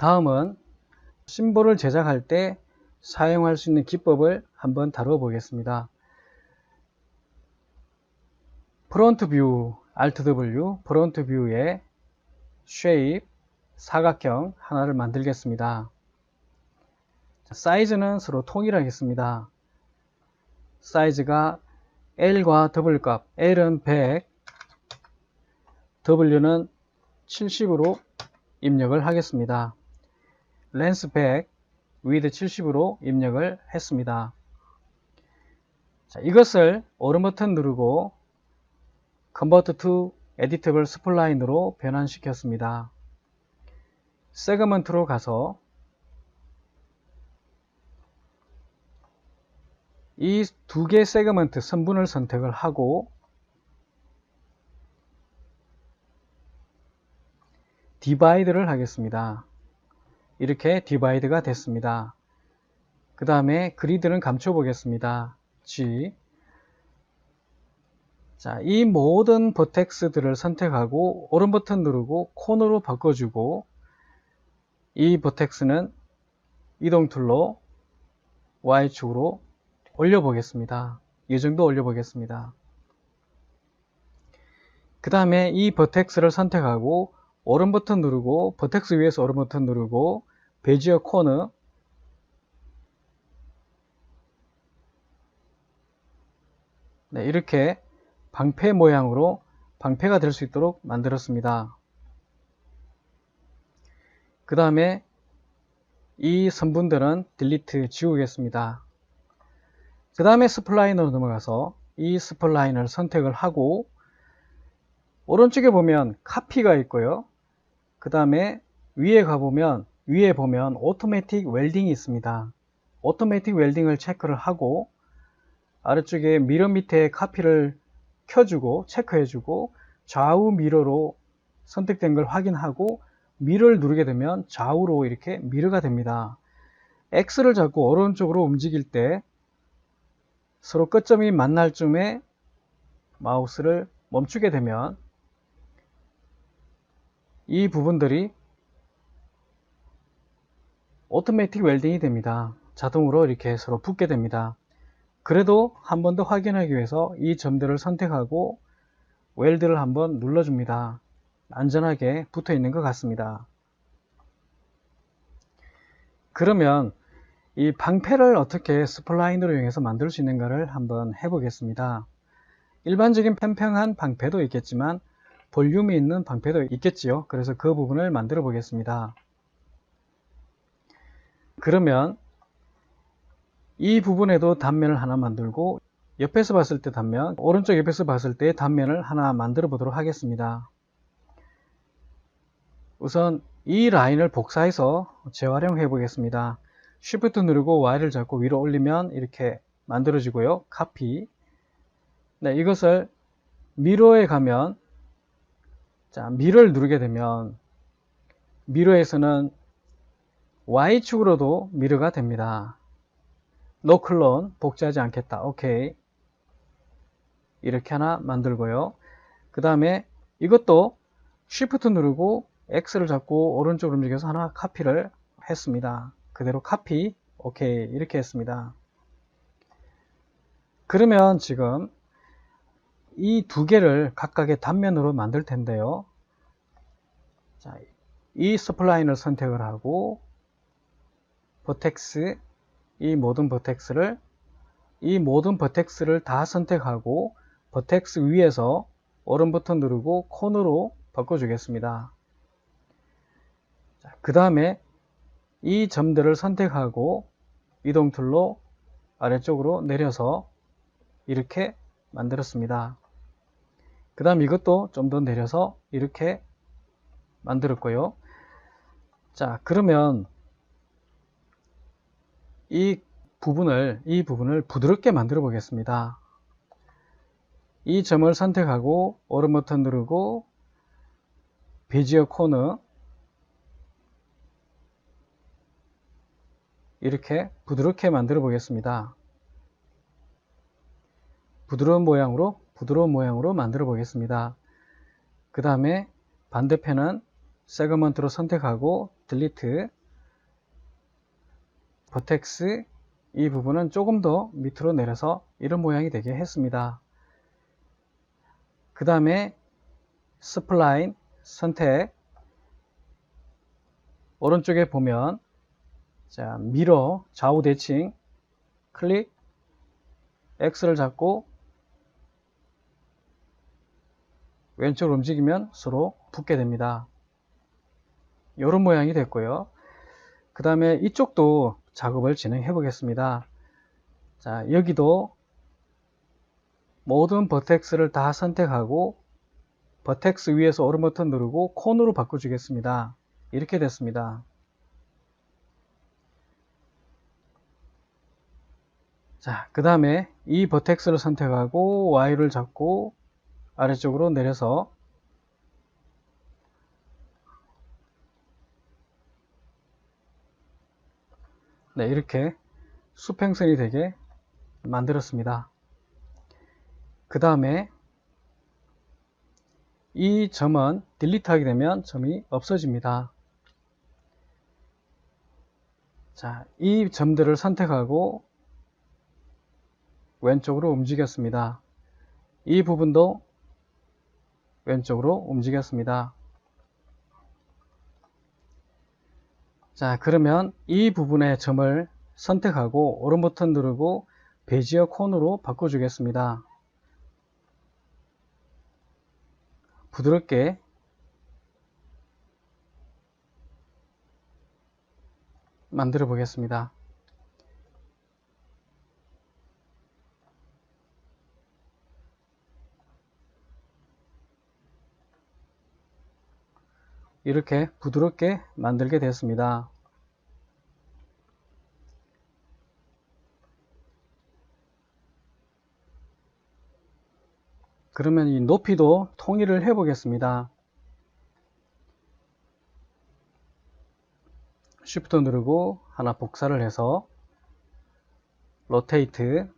다음은 심볼을 제작할 때 사용할 수 있는 기법을 한번 다루어 보겠습니다. 프론트 뷰, Alt W, 프론트 뷰에 쉐입, 사각형 하나를 만들겠습니다. 사이즈는 서로 통일하겠습니다. 사이즈가 L과 W 값, L은 100, W는 70으로 입력을 하겠습니다. 렌스 100, 위드 70으로 입력을 했습니다. 자, 이것을 오른 버튼 누르고 Convert to Editable Spline으로 변환시켰습니다. 세그먼트로 가서 이 두 개의 세그먼트 선분을 선택을 하고 디바이드를 하겠습니다. 이렇게 디바이드가 됐습니다. 그 다음에 그리드는 감춰 보겠습니다. G. 자, 이 모든 버텍스들을 선택하고 오른 버튼 누르고 코너로 바꿔주고 이 버텍스는 이동 툴로 Y축으로 올려보겠습니다. 이 정도 올려보겠습니다. 그 다음에 이 버텍스를 선택하고 오른 버튼 누르고 버텍스 위에서 오른 버튼 누르고 베지어 코너 네, 이렇게 방패 모양으로 방패가 될 수 있도록 만들었습니다. 그 다음에 이 선분들은 딜리트 지우겠습니다. 그 다음에 스플라인으로 넘어가서 이 스플라인을 선택을 하고 오른쪽에 보면 카피가 있고요. 그 다음에 위에 가보면 위에 보면 오토매틱 웰딩이 있습니다. 오토매틱 웰딩을 체크를 하고 아래쪽에 미러 밑에 카피를 켜주고 체크해주고 좌우 미러로 선택된 걸 확인하고 미러를 누르게 되면 좌우로 이렇게 미러가 됩니다. X를 잡고 오른쪽으로 움직일 때 서로 끝점이 만날 쯤에 마우스를 멈추게 되면 이 부분들이 오토매틱 웰딩이 됩니다. 자동으로 이렇게 서로 붙게 됩니다. 그래도 한 번 더 확인하기 위해서 이 점들을 선택하고 웰드를 한번 눌러줍니다. 안전하게 붙어 있는 것 같습니다. 그러면 이 방패를 어떻게 스플라인으로 이용해서 만들 수 있는가를 한번 해보겠습니다. 일반적인 평평한 방패도 있겠지만 볼륨이 있는 방패도 있겠지요. 그래서 그 부분을 만들어 보겠습니다. 그러면 이 부분에도 단면을 하나 만들고 옆에서 봤을 때 단면, 오른쪽 옆에서 봤을 때 단면을 하나 만들어 보도록 하겠습니다. 우선 이 라인을 복사해서 재활용해 보겠습니다. Shift 누르고 Y를 잡고 위로 올리면 이렇게 만들어지고요. 카피. 네, 이것을 미러에 가면 자, 미러를 누르게 되면 미러에서는 Y축으로도 미러가 됩니다. No clone, 복제하지 않겠다. 오케이. 이렇게 하나 만들고요. 그 다음에 이것도 Shift 누르고 X를 잡고 오른쪽으로 움직여서 하나 카피를 했습니다. 그대로 카피, 오케이. 이렇게 했습니다. 그러면 지금 이 두 개를 각각의 단면으로 만들 텐데요. 자, 이 스플라인을 선택을 하고 버텍스, 이 모든 버텍스를 다 선택하고 버텍스 위에서 오른 버튼 누르고 코너로 바꿔주겠습니다. 그 다음에 이 점들을 선택하고 이동 툴로 아래쪽으로 내려서 이렇게 만들었습니다. 그 다음 이것도 좀 더 내려서 이렇게 만들었고요. 자, 그러면 이 부분을 부드럽게 만들어 보겠습니다. 이 점을 선택하고 오른 버튼 누르고 베지어 코너 이렇게 부드럽게 만들어 보겠습니다. 부드러운 모양으로 만들어 보겠습니다. 그 다음에 반대편은 세그먼트로 선택하고 딜리트, 버텍스 이 부분은 조금 더 밑으로 내려서 이런 모양이 되게 했습니다. 그 다음에 스플라인 선택, 오른쪽에 보면 자, 미러 좌우 대칭 클릭, X를 잡고 왼쪽으로 움직이면 서로 붙게 됩니다. 이런 모양이 됐고요. 그 다음에 이쪽도 작업을 진행해 보겠습니다. 자, 여기도 모든 버텍스를 다 선택하고 버텍스 위에서 오른 버튼 누르고 콘으로 바꿔주겠습니다. 이렇게 됐습니다. 자, 그 다음에 이 버텍스를 선택하고 Y를 잡고 아래쪽으로 내려서 네, 이렇게 수평선이 되게 만들었습니다. 그 다음에 이 점은 딜리트 하게 되면 점이 없어집니다. 자, 이 점들을 선택하고 왼쪽으로 움직였습니다. 이 부분도 왼쪽으로 움직였습니다. 자, 그러면 이 부분의 점을 선택하고 오른 버튼 누르고 베지어 콘으로 바꿔주겠습니다. 부드럽게 만들어 보겠습니다. 이렇게 부드럽게 만들게 됐습니다. 그러면 이 높이도 통일을 해 보겠습니다. Shift 누르고 하나 복사를 해서 로테이트,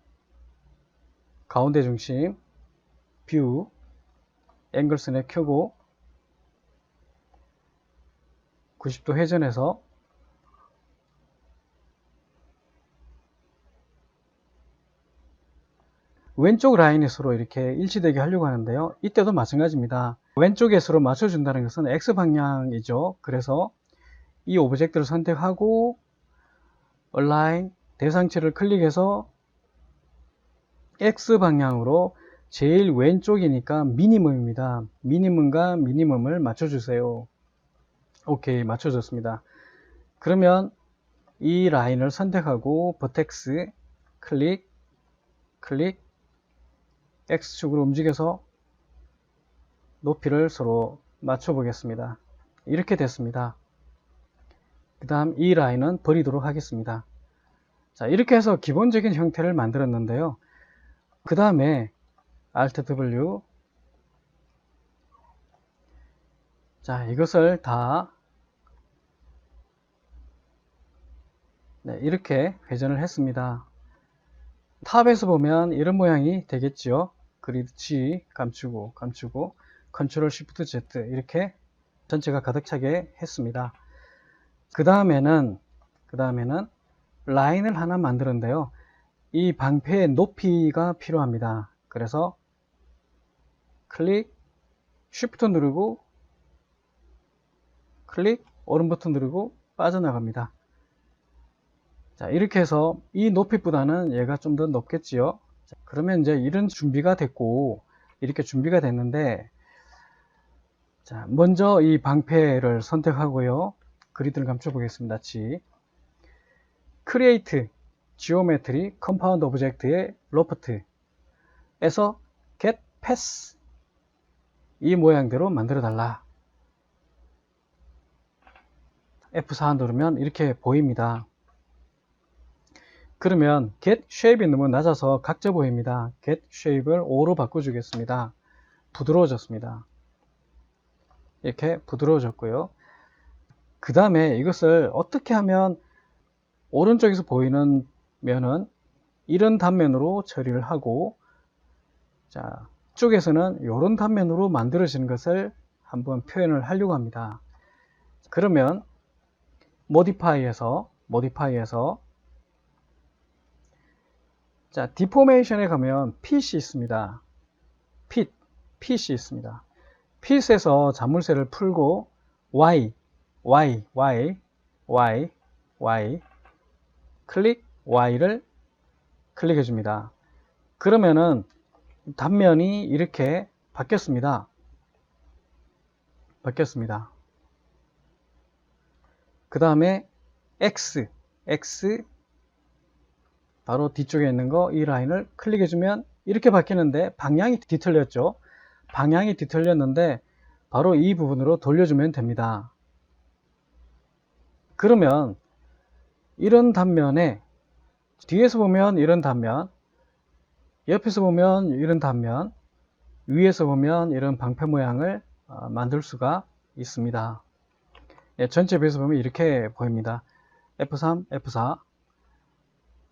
가운데 중심, 뷰, 앵글 스냅 켜고 90도 회전해서 왼쪽 라인이 서로 이렇게 일치되게 하려고 하는데요. 이때도 마찬가지입니다. 왼쪽에 서로 맞춰준다는 것은 X방향이죠. 그래서 이 오브젝트를 선택하고 Align 대상치를 클릭해서 X방향으로 제일 왼쪽이니까 미니멈입니다. 미니멈과 미니멈을 맞춰주세요. 오케이, 맞춰졌습니다. 그러면 이 라인을 선택하고 버텍스 클릭, 클릭, X축으로 움직여서 높이를 서로 맞춰 보겠습니다. 이렇게 됐습니다. 그 다음 이 라인은 버리도록 하겠습니다. 자, 이렇게 해서 기본적인 형태를 만들었는데요. 그 다음에 Alt W, 자, 이것을 다 네, 이렇게 회전을 했습니다. 탑에서 보면 이런 모양이 되겠죠. 그리드 G 감추고 컨트롤 Shift Z 이렇게 전체가 가득 차게 했습니다. 그 다음에는 라인을 하나 만드는데요. 이 방패의 높이가 필요합니다. 그래서 클릭, Shift 누르고 클릭, 오른 버튼 누르고 빠져나갑니다. 자, 이렇게 해서 이 높이보다는 얘가 좀 더 높겠지요. 자, 그러면 이제 이런 준비가 됐고 이렇게 준비가 됐는데, 자, 먼저 이 방패를 선택하고요. 그리드를 감춰 보겠습니다. G Create Geometry Compound Object의 Loft에서 Get Path 이 모양대로 만들어 달라. F4 누르면 이렇게 보입니다. 그러면 Get Shape이 너무 낮아서 각져 보입니다. Get Shape을 5로 바꿔주겠습니다. 부드러워졌습니다. 이렇게 부드러워졌고요. 그 다음에 이것을 어떻게 하면 오른쪽에서 보이는 면은 이런 단면으로 처리를 하고, 자, 이쪽에서는 이런 단면으로 만들어지는 것을 한번 표현을 하려고 합니다. 그러면 modify에서 자, deformation에 가면 pit이 있습니다. pit이 있습니다. pit에서 자물쇠를 풀고 y 클릭 y를 클릭해 줍니다. 그러면은 단면이 이렇게 바뀌었습니다. 그 다음에 X 바로 뒤쪽에 있는 거 이 라인을 클릭해 주면 이렇게 바뀌는데 방향이 뒤틀렸죠. 방향이 뒤틀렸는데 바로 이 부분으로 돌려주면 됩니다. 그러면 이런 단면에 뒤에서 보면 이런 단면, 옆에서 보면 이런 단면, 위에서 보면 이런 방패 모양을 만들 수가 있습니다. 예, 전체 배에서 보면 이렇게 보입니다. F3, F4,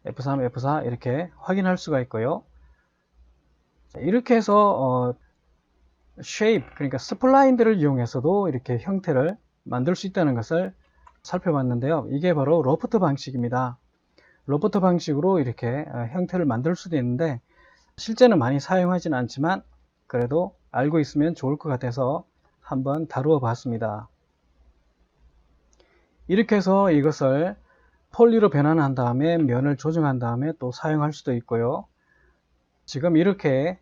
F3, F4 이렇게 확인할 수가 있고요. 이렇게 해서 shape, 그러니까 스플라인들을 이용해서도 이렇게 형태를 만들 수 있다는 것을 살펴봤는데요. 이게 바로 로프트 방식입니다. 로프트 방식으로 이렇게 형태를 만들 수도 있는데 실제는 많이 사용하지는 않지만 그래도 알고 있으면 좋을 것 같아서 한번 다루어 봤습니다. 이렇게 해서 이것을 폴리로 변환한 다음에 면을 조정한 다음에 또 사용할 수도 있고요. 지금 이렇게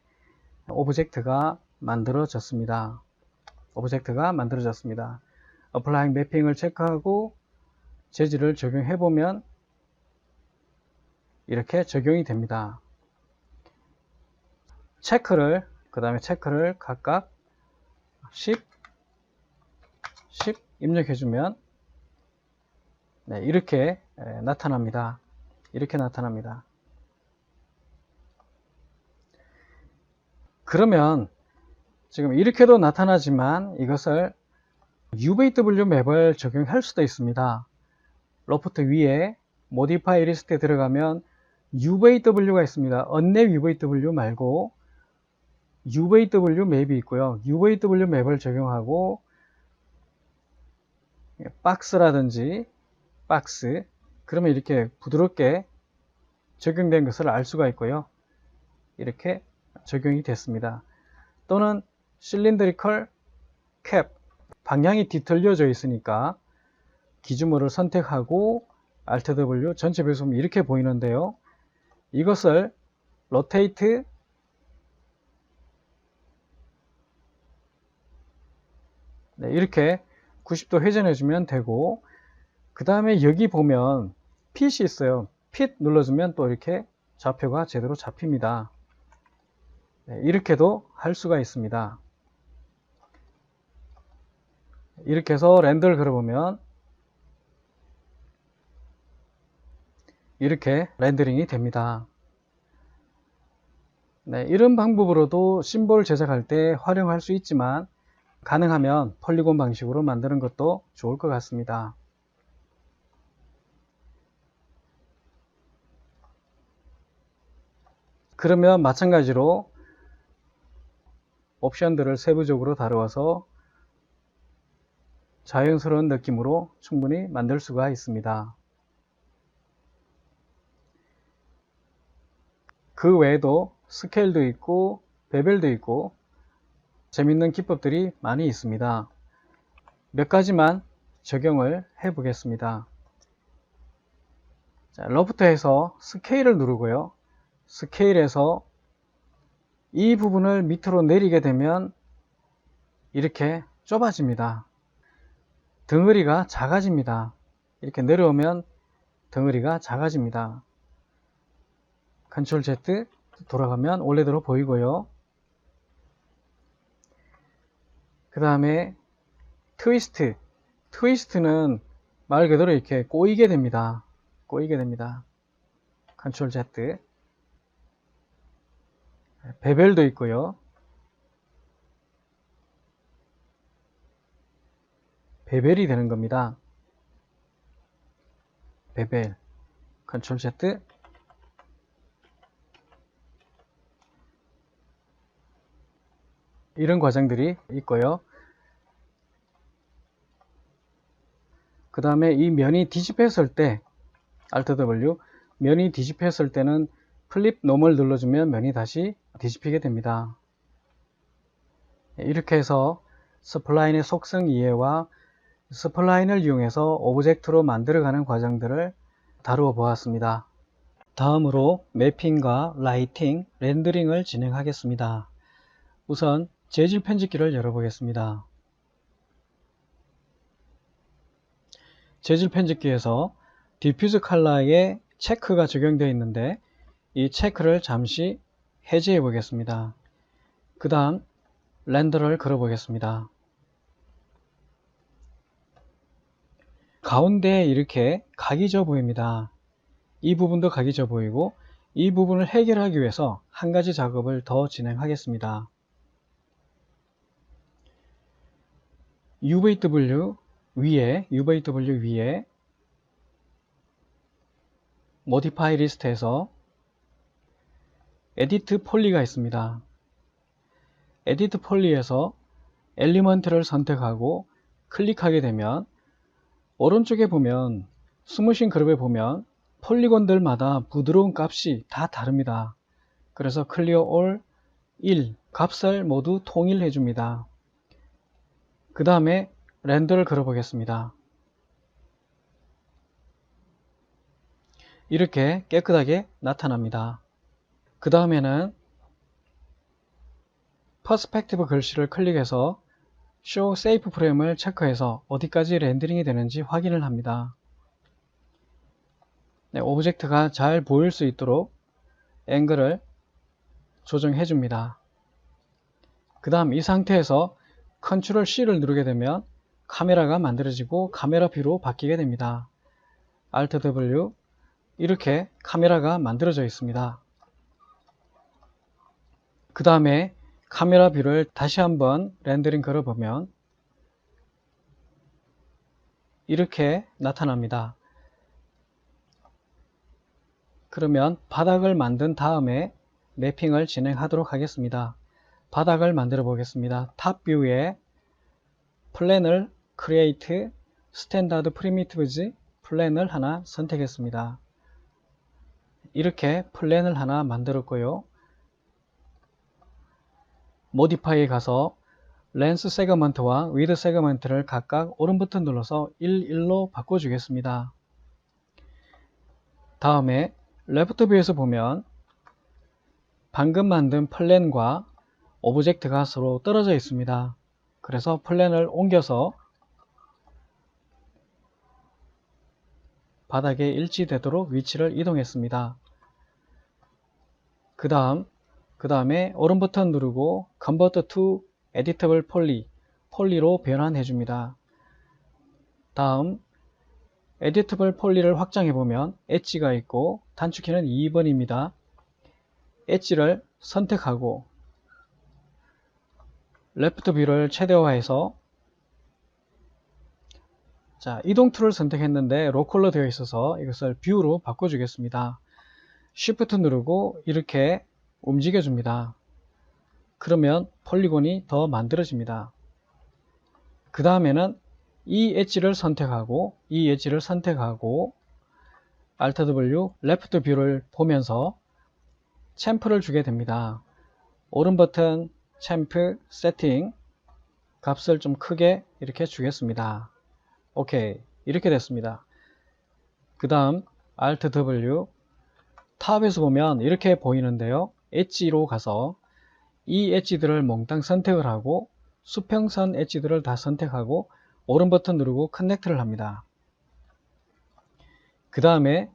오브젝트가 만들어졌습니다. 어플라잉 매핑을 체크하고 재질을 적용해 보면 이렇게 적용이 됩니다. 그 다음에 체크를 각각 10 입력해 주면 네, 이렇게 나타납니다. 그러면 지금 이렇게도 나타나지만 이것을 UVW 맵을 적용할 수도 있습니다. 로프트 위에 Modify 리스트에 들어가면 UVW가 있습니다. Unwrap UVW 말고 UVW 맵이 있고요. UVW 맵을 적용하고 박스 그러면 이렇게 부드럽게 적용된 것을 알 수가 있고요. 이렇게 적용이 됐습니다. 또는 실린드리컬 캡, 방향이 뒤틀려져 있으니까 기준물을 선택하고 Alt W 전체 배수면 이렇게 보이는데요. 이것을 로테이트 네, 이렇게 90도 회전해 주면 되고 그 다음에 여기 보면 핏이 있어요. 핏 눌러주면 또 이렇게 좌표가 제대로 잡힙니다. 네, 이렇게도 할 수가 있습니다. 이렇게 해서 렌더를 걸어보면 이렇게 렌더링이 됩니다. 네, 이런 방법으로도 심볼 제작할 때 활용할 수 있지만 가능하면 폴리곤 방식으로 만드는 것도 좋을 것 같습니다. 그러면 마찬가지로 옵션들을 세부적으로 다루어서 자연스러운 느낌으로 충분히 만들 수가 있습니다. 그 외에도 스케일도 있고 베벨도 있고 재밌는 기법들이 많이 있습니다. 몇 가지만 적용을 해 보겠습니다. 로프트에서 스케일을 누르고요. 스케일에서 이 부분을 밑으로 내리게 되면 이렇게 좁아집니다. 덩어리가 작아집니다. 이렇게 내려오면 덩어리가 작아집니다. 컨트롤 Z 돌아가면 원래대로 보이고요. 그 다음에 트위스트는 말 그대로 이렇게 꼬이게 됩니다. 컨트롤 Z. 베벨도 있고요. 베벨이 되는 겁니다. 베벨. 컨트롤 Z. 이런 과정들이 있고요. 그 그 다음에 이 면이 뒤집혔을 때 Alt W, 면이 뒤집혔을 때는 플립 놈을 눌러주면 면이 다시 뒤집히게 됩니다. 이렇게 해서 스플라인의 속성 이해와 스플라인을 이용해서 오브젝트로 만들어가는 과정들을 다루어 보았습니다. 다음으로 매핑과 라이팅, 렌더링을 진행하겠습니다. 우선 재질 편집기를 열어보겠습니다. 재질 편집기에서 디퓨즈 컬러에 체크가 적용되어 있는데 이 체크를 잠시 해제해 보겠습니다. 그 다음 렌더를 걸어 보겠습니다. 가운데에 이렇게 각이 져 보입니다. 이 부분도 각이 져 보이고 이 부분을 해결하기 위해서 한 가지 작업을 더 진행하겠습니다. UVW 위에 모디파이 리스트에서 에디트 폴리가 있습니다. 에디트 폴리에서 엘리먼트를 선택하고 클릭하게 되면 오른쪽에 보면 스무싱 그룹에 보면 폴리곤들마다 부드러운 값이 다 다릅니다. 그래서 클리어 올 1 값을 모두 통일해 줍니다. 그 다음에 렌더를 걸어 보겠습니다. 이렇게 깨끗하게 나타납니다. 그 다음에는 퍼스펙티브 글씨를 클릭해서 Show Safe Frame을 체크해서 어디까지 렌더링이 되는지 확인을 합니다. 네, 오브젝트가 잘 보일 수 있도록 앵글을 조정해 줍니다. 그 다음 이 상태에서 Ctrl C를 누르게 되면 카메라가 만들어지고 카메라 뷰로 바뀌게 됩니다. Alt W 이렇게 카메라가 만들어져 있습니다. 그 다음에 카메라 뷰를 다시 한번 렌더링 걸어보면 이렇게 나타납니다. 그러면 바닥을 만든 다음에 매핑을 진행하도록 하겠습니다. 바닥을 만들어 보겠습니다. 탑 뷰에 플랜을 Create Standard Primitives 플랜을 하나 선택했습니다. 이렇게 플랜을 하나 만들었고요. 모디파이에 가서 렌스 세그먼트와 위드 세그먼트를 각각 오른 버튼 눌러서 1, 1로 바꿔주겠습니다. 다음에 레프트 뷰에서 보면 방금 만든 플랜과 오브젝트가 서로 떨어져 있습니다. 그래서 플랜을 옮겨서 바닥에 일치되도록 위치를 이동했습니다. 그 다음에 오른 버튼 누르고 Convert to Editable Poly, 폴리로 변환해 줍니다. 다음 Editable Poly를 확장해 보면 엣지가 있고 단축키는 2번입니다. 엣지를 선택하고 레프트 뷰를 최대화해서 이동 툴을 선택했는데 로컬로 되어 있어서 이것을 뷰로 바꿔주겠습니다. Shift 누르고 이렇게 움직여 줍니다. 그러면 폴리곤이 더 만들어집니다. 그 다음에는 이 엣지를 선택하고 Alt W 레프트 뷰를 보면서 챔프를 주게 됩니다. 오른 버튼 챔프 세팅 값을 좀 크게 이렇게 주겠습니다. 오케이, 이렇게 됐습니다. 그 다음 Alt W 탑에서 보면 이렇게 보이는데요. 엣지로 가서 이 엣지들을 몽땅 선택을 하고 수평선 엣지들을 다 선택하고 오른 버튼 누르고 커넥트를 합니다. 그 다음에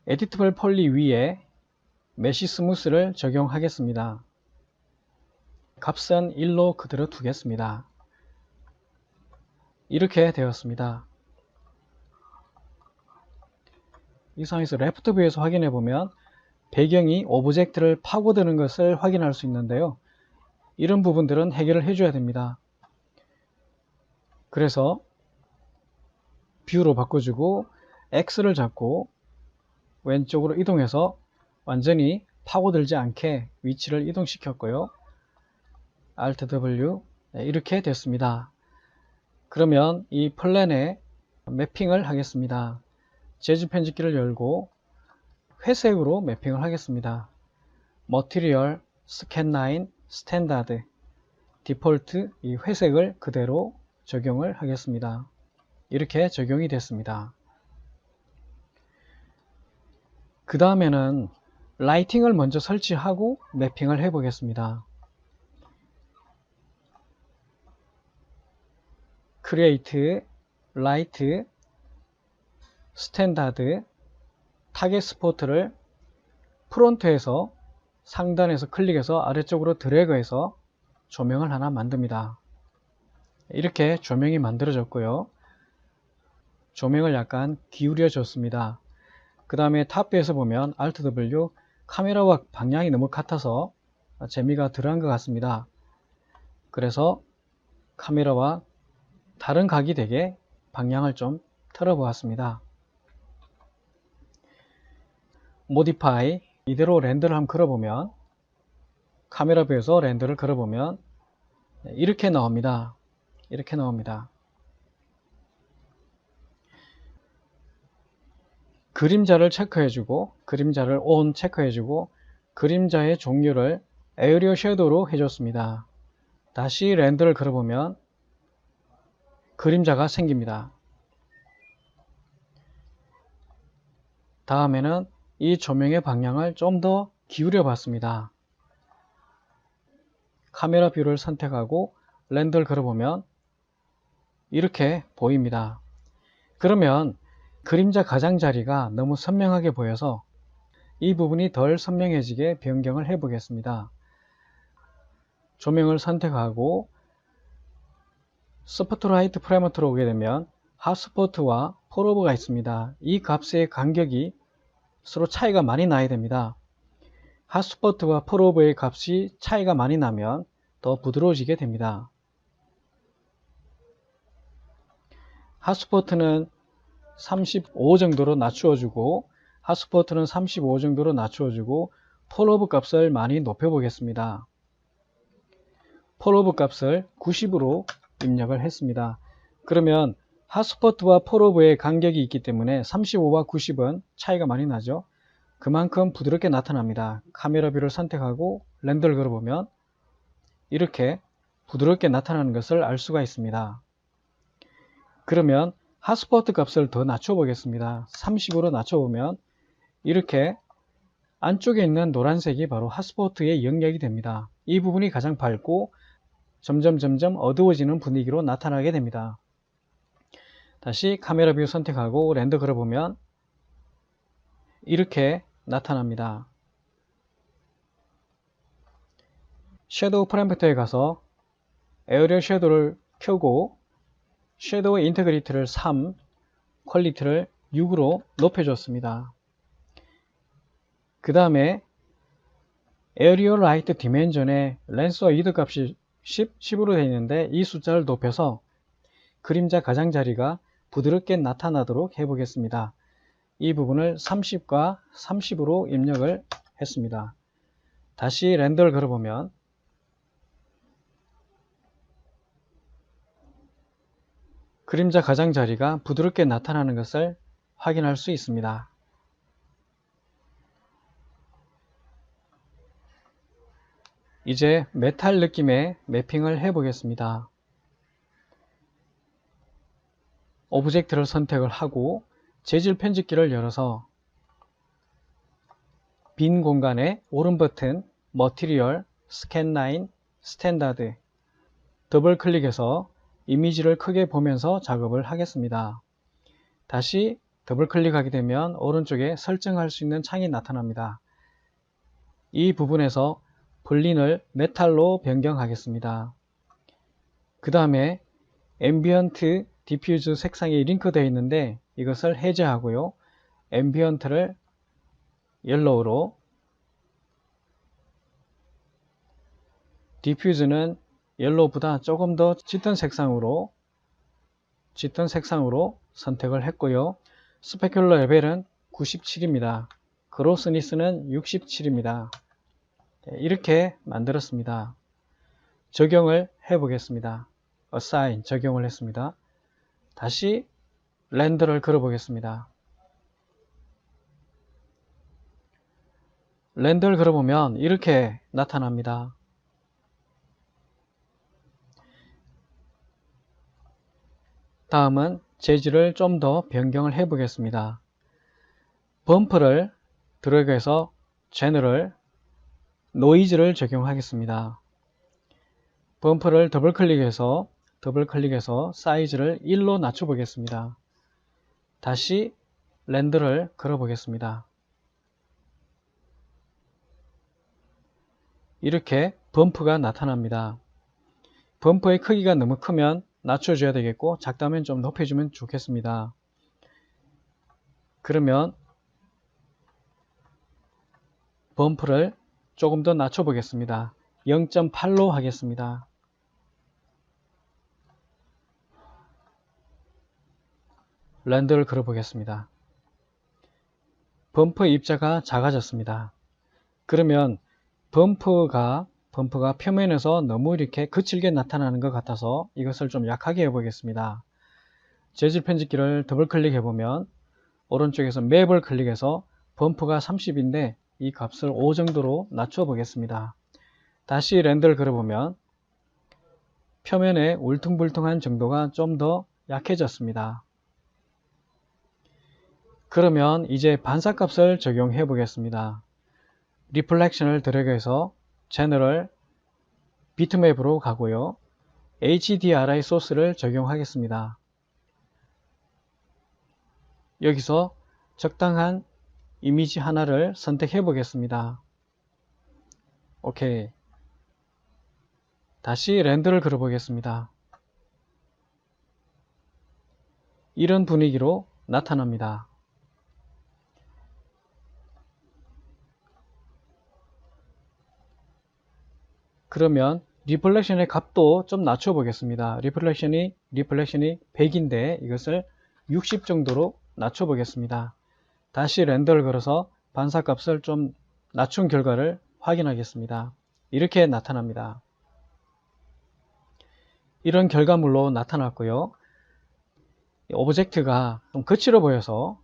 에디터블 폴리 위에 메시 스무스를 적용하겠습니다. 값은 1로 그대로 두겠습니다. 이렇게 되었습니다. 이 상황에서 레프트 뷰에서 확인해 보면 배경이 오브젝트를 파고드는 것을 확인할 수 있는데요. 이런 부분들은 해결을 해줘야 됩니다. 그래서 뷰로 바꿔주고 X를 잡고 왼쪽으로 이동해서 완전히 파고들지 않게 위치를 이동시켰고요. Alt W 이렇게 됐습니다. 그러면 이 플랜에 매핑을 하겠습니다. 재질 편집기를 열고 회색으로 매핑을 하겠습니다. 머티리얼, 스캔라인, 스탠다드, 디폴트 이 회색을 그대로 적용을 하겠습니다. 이렇게 적용이 됐습니다. 그 다음에는 라이팅을 먼저 설치하고 매핑을 해 보겠습니다. 크리에이트, 라이트, 스탠다드, 타겟 스포트를 프론트에서 상단에서 클릭해서 아래쪽으로 드래그해서 조명을 하나 만듭니다. 이렇게 조명이 만들어졌고요. 조명을 약간 기울여 줬습니다. 그 다음에 탑뷰에서 보면 Alt W 카메라와 방향이 너무 같아서 재미가 덜한 것 같습니다. 그래서 카메라와 다른 각이 되게 방향을 좀 틀어 보았습니다. 모디파이 이대로 렌더를 한번 걸어보면 카메라 뷰에서 렌더를 걸어보면 이렇게 나옵니다. 이렇게 나옵니다. 그림자를 체크해주고 그림자를 ON 체크해주고 그림자의 종류를 에어리어 섀도우로 해줬습니다. 다시 렌더를 걸어보면 그림자가 생깁니다. 다음에는 이 조명의 방향을 좀 더 기울여 봤습니다. 카메라 뷰를 선택하고 렌더를 걸어보면 이렇게 보입니다. 그러면 그림자 가장자리가 너무 선명하게 보여서 이 부분이 덜 선명해지게 변경을 해 보겠습니다. 조명을 선택하고 스포트라이트 프레머트로 오게 되면 핫스포트와 폴오버가 있습니다. 이 값의 간격이 서로 차이가 많이 나야 됩니다. 핫스포트와 폴오버의 값이 차이가 많이 나면 더 부드러워지게 됩니다. 핫스포트는 35 정도로 낮추어주고 핫스포트는 35 정도로 낮추어주고 폴오버 값을 많이 높여보겠습니다. 폴오버 값을 90으로 입력을 했습니다. 그러면 핫스포트와 폴오버의 간격이 있기 때문에 35와 90은 차이가 많이 나죠. 그만큼 부드럽게 나타납니다. 카메라 뷰를 선택하고 렌더를 걸어보면 이렇게 부드럽게 나타나는 것을 알 수가 있습니다. 그러면 핫스포트 값을 더 낮춰 보겠습니다. 30으로 낮춰보면 이렇게 안쪽에 있는 노란색이 바로 핫스포트의 영역이 됩니다. 이 부분이 가장 밝고 점점 어두워지는 분위기로 나타나게 됩니다. 다시 카메라 뷰 선택하고 렌더 걸어보면 이렇게 나타납니다. 섀도우 프레임부터에 가서 에어리어 섀도우를 켜고 섀도우 인테그리티를 3, 퀄리티를 6으로 높여줬습니다. 그 다음에 에어리어 라이트 디멘전에 렌스와 위드 값이 10으로 되어 있는데 이 숫자를 높여서 그림자 가장자리가 부드럽게 나타나도록 해보겠습니다. 이 부분을 30과 30으로 입력을 했습니다. 다시 렌더를 걸어보면 그림자 가장자리가 부드럽게 나타나는 것을 확인할 수 있습니다. 이제 메탈 느낌의 매핑을 해 보겠습니다. 오브젝트를 선택을 하고 재질 편집기를 열어서 빈 공간에 오른 버튼 머티리얼, 스캔라인, 스탠다드 더블 클릭해서 이미지를 크게 보면서 작업을 하겠습니다. 다시 더블 클릭하게 되면 오른쪽에 설정할 수 있는 창이 나타납니다. 이 부분에서 블린을 메탈로 변경하겠습니다. 그 다음에 앰비언트 디퓨즈 색상이 링크되어 있는데 이것을 해제하고요. 앰비언트를 옐로우로, 디퓨즈는 옐로우보다 조금 더 짙은 색상으로 선택을 했고요. 스페큘러 레벨은 97입니다. 그로스니스는 67입니다. 이렇게 만들었습니다. 적용을 해 보겠습니다. assign 적용을 했습니다. 다시 렌더를 걸어 보겠습니다. 렌더를 걸어보면 이렇게 나타납니다. 다음은 재질을 좀 더 변경을 해 보겠습니다. 범프를 드래그해서 제너럴 노이즈를 적용하겠습니다. 범프를 더블 클릭해서 사이즈를 1로 낮춰 보겠습니다. 다시 렌더를 걸어 보겠습니다. 이렇게 범프가 나타납니다. 범프의 크기가 너무 크면 낮춰줘야 되겠고 작다면 좀 높여주면 좋겠습니다. 그러면 범프를 조금 더 낮춰 보겠습니다. 0.8로 하겠습니다. 렌더를 걸어 보겠습니다. 범프의 입자가 작아졌습니다. 그러면 범프가 표면에서 너무 이렇게 거칠게 나타나는 것 같아서 이것을 좀 약하게 해보겠습니다. 재질 편집기를 더블 클릭해 보면 오른쪽에서 맵을 클릭해서 범프가 30인데 이 값을 5 정도로 낮춰 보겠습니다. 다시 렌더를 걸어보면 표면에 울퉁불퉁한 정도가 좀 더 약해졌습니다. 그러면 이제 반사값을 적용해 보겠습니다. 리플렉션을 드래그해서 제너럴 비트맵으로 가고요. HDRI 소스를 적용하겠습니다. 여기서 적당한 이미지 하나를 선택해 보겠습니다. 오케이. 다시 렌더를 걸어 보겠습니다. 이런 분위기로 나타납니다. 그러면 리플렉션의 값도 좀 낮춰 보겠습니다. 리플렉션이 100인데 이것을 60 정도로 낮춰 보겠습니다. 다시 렌더를 걸어서 반사값을 좀 낮춘 결과를 확인하겠습니다. 이렇게 나타납니다. 이런 결과물로 나타났고요. 오브젝트가 좀 거칠어 보여서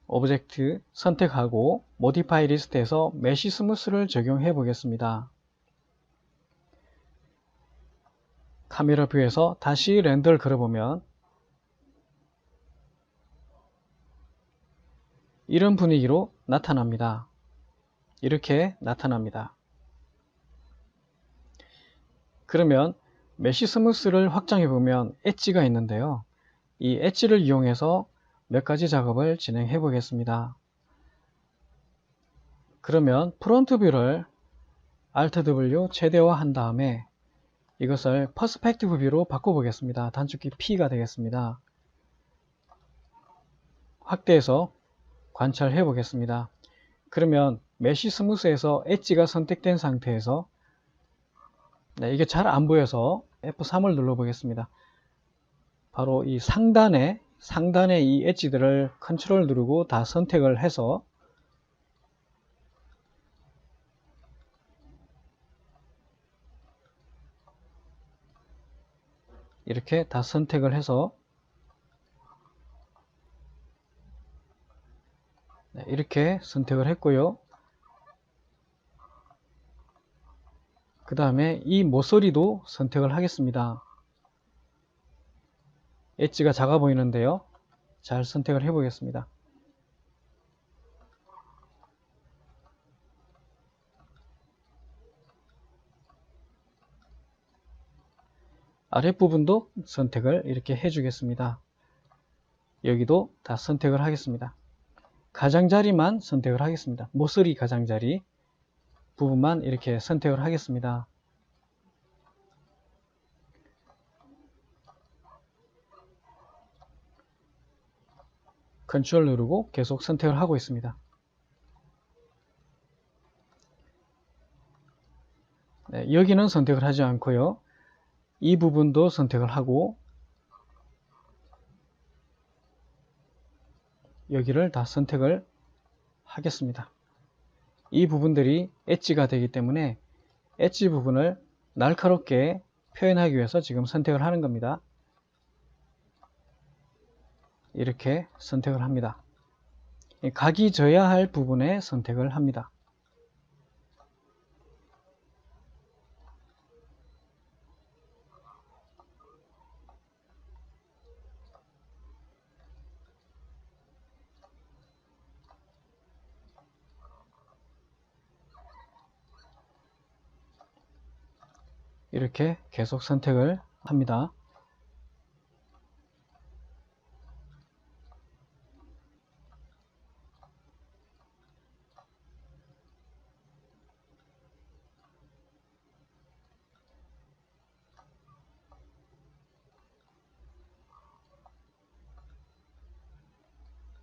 오브젝트 선택하고 모디파이 리스트에서 메쉬 스무스를 적용해 보겠습니다. 카메라 뷰에서 다시 렌더를 걸어보면 이런 분위기로 나타납니다. 이렇게 나타납니다. 그러면 메쉬 스무스를 확장해 보면 엣지가 있는데요. 이 엣지를 이용해서 몇 가지 작업을 진행해 보겠습니다. 그러면 프론트 뷰를 Alt W 최대화 한 다음에 이것을 퍼스펙티브 뷰로 바꿔 보겠습니다. 단축키 P가 되겠습니다. 확대해서 관찰해 보겠습니다. 그러면 메쉬 스무스에서 엣지가 선택된 상태에서 이게 잘 안 보여서 F3을 눌러 보겠습니다. 바로 이 상단에 이 엣지들을 컨트롤 누르고 다 선택을 해서 이렇게 다 선택을 해서 이렇게 선택을 했고요. 그 다음에 이 모서리도 선택을 하겠습니다. 엣지가 작아 보이는데요. 잘 선택을 해 보겠습니다. 아랫부분도 선택을 이렇게 해 주겠습니다. 여기도 다 선택을 하겠습니다. 가장자리만 선택을 하겠습니다. 모서리 가장자리 부분만 이렇게 선택을 하겠습니다. 컨트롤 누르고 계속 선택을 하고 있습니다. 여기는 선택을 하지 않고요. 이 부분도 선택을 하고 여기를 다 선택을 하겠습니다. 이 부분들이 엣지가 되기 때문에 엣지 부분을 날카롭게 표현하기 위해서 지금 선택을 하는 겁니다. 이렇게 선택을 합니다. 각이 져야 할 부분에 선택을 합니다. 이렇게 계속 선택을 합니다.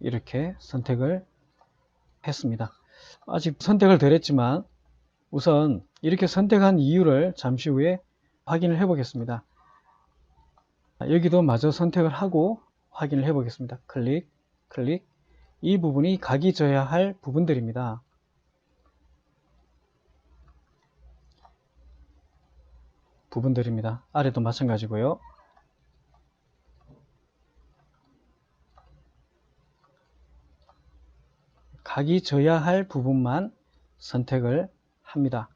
이렇게 선택을 했습니다. 아직 선택을 덜 했지만 우선 이렇게 선택한 이유를 잠시 후에 확인을 해 보겠습니다. 여기도 마저 선택을 하고 확인을 해 보겠습니다. 클릭, 클릭. 이 부분이 각이 져야 할 부분들입니다. 아래도 마찬가지고요. 각이 져야 할 부분만 선택을 합니다.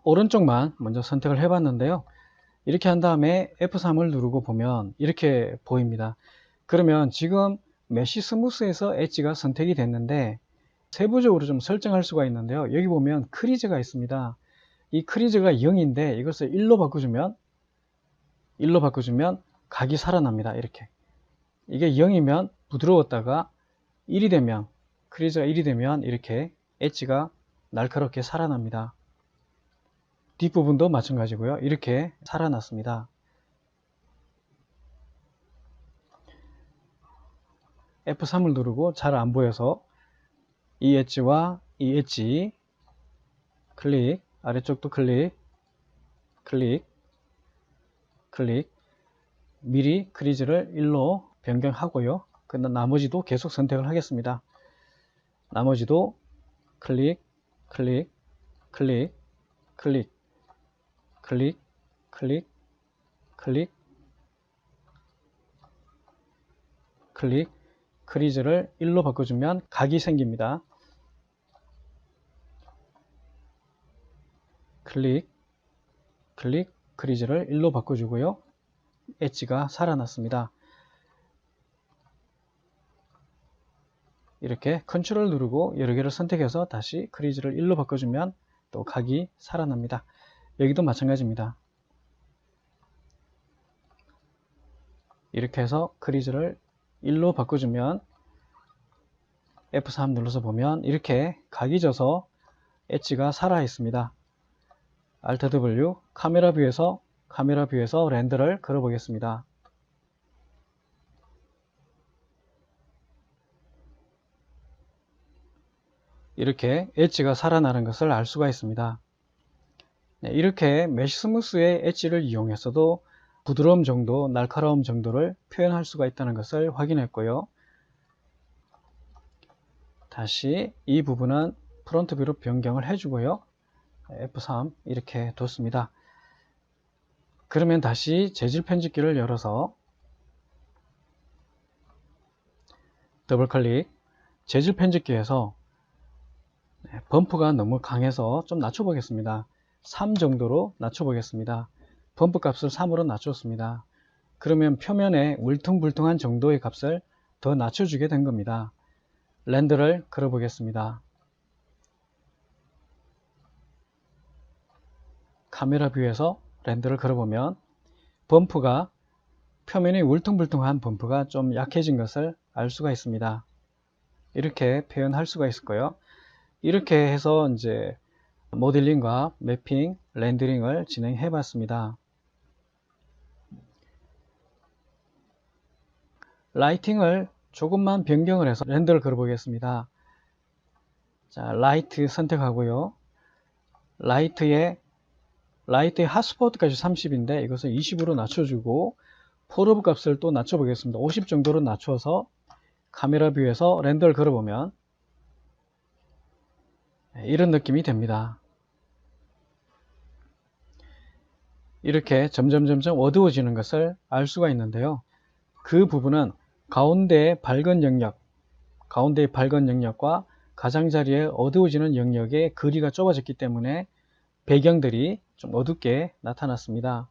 오른쪽만 먼저 선택을 해 봤는데요. 이렇게 한 다음에 F3을 누르고 보면 이렇게 보입니다. 그러면 지금 메쉬 스무스에서 엣지가 선택이 됐는데 세부적으로 좀 설정할 수가 있는데요. 여기 보면 크리즈가 있습니다. 이 크리즈가 0인데 이것을 1로 바꿔주면 각이 살아납니다. 이렇게. 이게 0이면 부드러웠다가 1이 되면, 크리즈가 1이 되면 이렇게 엣지가 날카롭게 살아납니다. 뒷부분도 마찬가지고요. 이렇게 살아났습니다. F3을 누르고 잘 안 보여서 이 엣지와 이 엣지 클릭, 아래쪽도 클릭, 클릭, 클릭. 미리 크리즈를 1로 변경하고요. 나머지도 계속 선택을 하겠습니다. 나머지도 클릭, 클릭, 클릭, 클릭, 클릭, 클릭, 클릭, 클릭. 크리즈를 1로 바꿔주면 각이 생깁니다. 클릭, 클릭, 크리즈를 1로 바꿔주고요. 엣지가 살아났습니다. 이렇게 컨트롤 누르고 여러 개를 선택해서 다시 크리즈를 1로 바꿔주면 또 각이 살아납니다. 여기도 마찬가지입니다. 이렇게 해서 크리즈를 1로 바꿔주면 F3 눌러서 보면 이렇게 각이 져서 엣지가 살아 있습니다. Alt W 카메라 뷰에서 렌더를 걸어 보겠습니다. 이렇게 엣지가 살아나는 것을 알 수가 있습니다. 네, 이렇게 메쉬 스무스의 엣지를 이용해서도 부드러움 정도, 날카로움 정도를 표현할 수가 있다는 것을 확인했고요. 다시 이 부분은 프론트 뷰로 변경을 해주고요. F3 이렇게 뒀습니다. 그러면 다시 재질 편집기를 열어서 더블 클릭, 재질 편집기에서 범프가 너무 강해서 좀 낮춰 보겠습니다. 3 정도로 낮춰 보겠습니다. 범프 값을 3으로 낮췄습니다. 그러면 표면에 울퉁불퉁한 정도의 값을 더 낮춰주게 된 겁니다. 렌더를 걸어 보겠습니다. 카메라 뷰에서 렌더를 걸어보면 범프가 표면이 울퉁불퉁한 범프가 좀 약해진 것을 알 수가 있습니다. 이렇게 표현할 수가 있을 거예요. 이렇게 해서 이제 모델링과 매핑, 렌더링을 진행해 봤습니다. 라이팅을 조금만 변경을 해서 렌더를 걸어 보겠습니다. 자, 라이트 선택하고요. 라이트의 핫스포트까지 30인데 이것을 20으로 낮춰주고 폴오브 값을 또 낮춰 보겠습니다. 50 정도로 낮춰서 카메라 뷰에서 렌더를 걸어보면 이런 느낌이 됩니다. 이렇게 점점 어두워지는 것을 알 수가 있는데요. 그 부분은 가운데의 밝은 영역과 가장자리에 어두워지는 영역의 거리가 좁아졌기 때문에 배경들이 좀 어둡게 나타났습니다.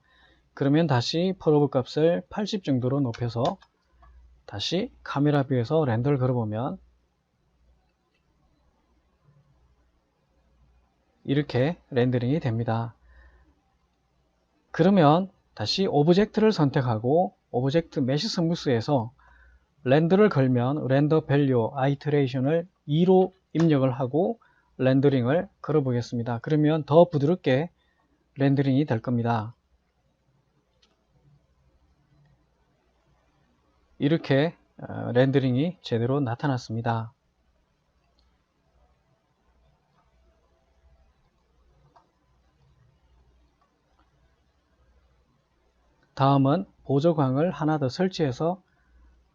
그러면 다시 펄오버 값을 80 정도로 높여서 다시 카메라 뷰에서 렌더를 걸어보면 이렇게 렌더링이 됩니다. 그러면 다시 오브젝트를 선택하고 오브젝트 메시 스무스에서 렌더를 걸면 렌더 밸류 아이터레이션을 2로 입력을 하고 렌더링을 걸어 보겠습니다. 그러면 더 부드럽게 렌더링이 될 겁니다. 이렇게 렌더링이 제대로 나타났습니다. 다음은 보조광을 하나 더 설치해서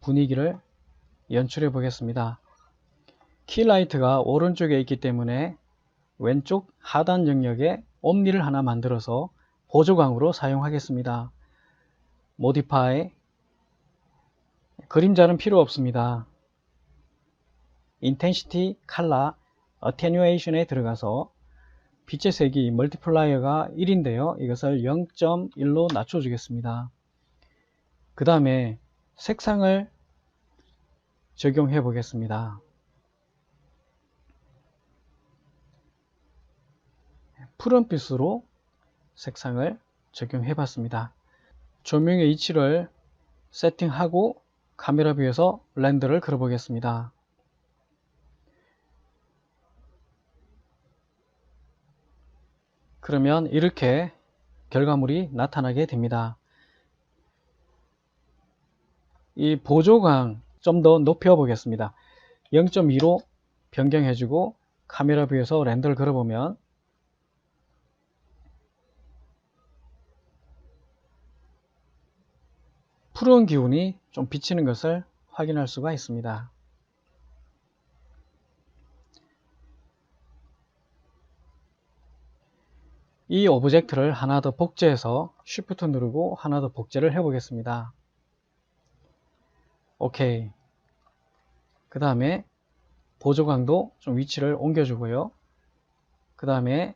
분위기를 연출해 보겠습니다. 킬라이트가 오른쪽에 있기 때문에 왼쪽 하단 영역에 옴니를 하나 만들어서 보조광으로 사용하겠습니다. 모디파이, 그림자는 필요 없습니다. 인텐시티, 칼라, 어테뉴에이션에 들어가서 빛의 색이 멀티플라이어가 1인데요. 이것을 0.1로 낮춰주겠습니다. 그 다음에 색상을 적용해 보겠습니다. 푸른빛으로 색상을 적용해 봤습니다. 조명의 위치를 세팅하고 카메라 뷰에서 렌더를 걸어 보겠습니다. 그러면 이렇게 결과물이 나타나게 됩니다. 이 보조광 좀 더 높여 보겠습니다. 0.2로 변경해 주고 카메라 뷰에서 렌더를 걸어 보면 푸른 기운이 좀 비치는 것을 확인할 수가 있습니다. 이 오브젝트를 하나 더 복제해서 Shift 누르고 하나 더 복제를 해 보겠습니다. 오케이. 그 다음에 보조광도 좀 위치를 옮겨주고요. 그 다음에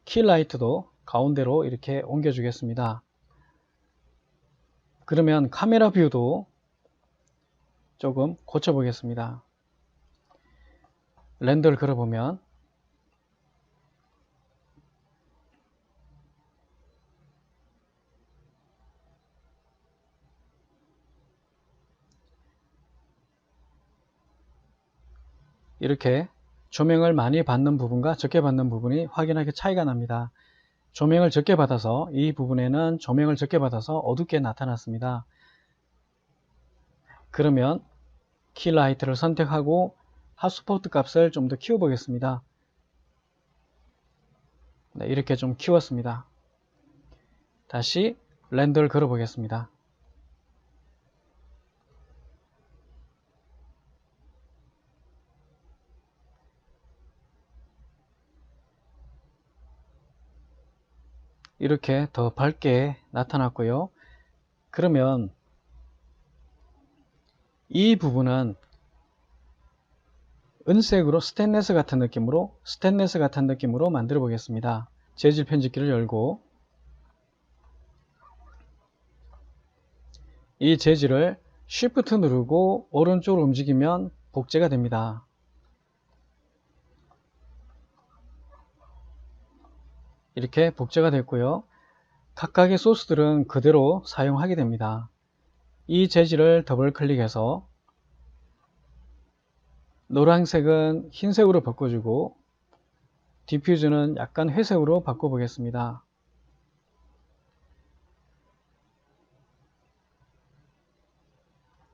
킬라이트도 가운데로 이렇게 옮겨주겠습니다. 그러면 카메라 뷰도 조금 고쳐보겠습니다. 렌더를 걸어보면 이렇게 조명을 많이 받는 부분과 적게 받는 부분이 확연하게 차이가 납니다. 조명을 적게 받아서 이 부분에는 조명을 적게 받아서 어둡게 나타났습니다. 그러면 킬라이트를 선택하고 핫스포트 값을 좀 더 키워 보겠습니다. 네, 이렇게 좀 키웠습니다. 다시 렌더를 걸어 보겠습니다. 이렇게 더 밝게 나타났고요. 그러면 이 부분은 은색으로 스테인리스 같은 느낌으로 만들어 보겠습니다. 재질 편집기를 열고 이 재질을 Shift 누르고 오른쪽으로 움직이면 복제가 됩니다. 이렇게 복제가 됐고요. 각각의 소스들은 그대로 사용하게 됩니다. 이 재질을 더블 클릭해서 노란색은 흰색으로 바꿔주고 디퓨즈는 약간 회색으로 바꿔보겠습니다.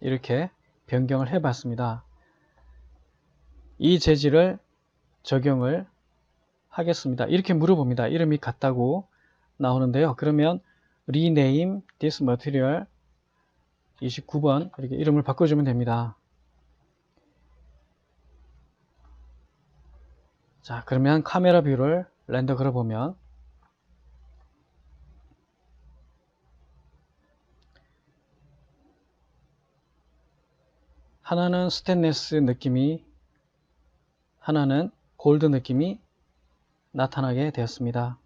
이렇게 변경을 해봤습니다. 이 재질을 적용을 하겠습니다. 이렇게 물어봅니다. 이름이 같다고 나오는데요. 그러면 rename this material 29번 이렇게 이름을 바꿔주면 됩니다. 자, 그러면 카메라 뷰를 렌더 걸어보면 하나는 스테인리스 느낌이, 하나는 골드 느낌이 나타나게 되었습니다.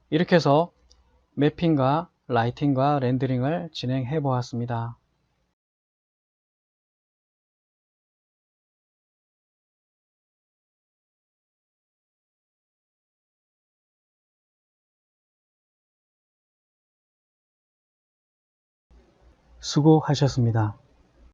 이렇게 해서 매핑과 라이팅과 렌더링을 진행해 보았습니다. 수고하셨습니다.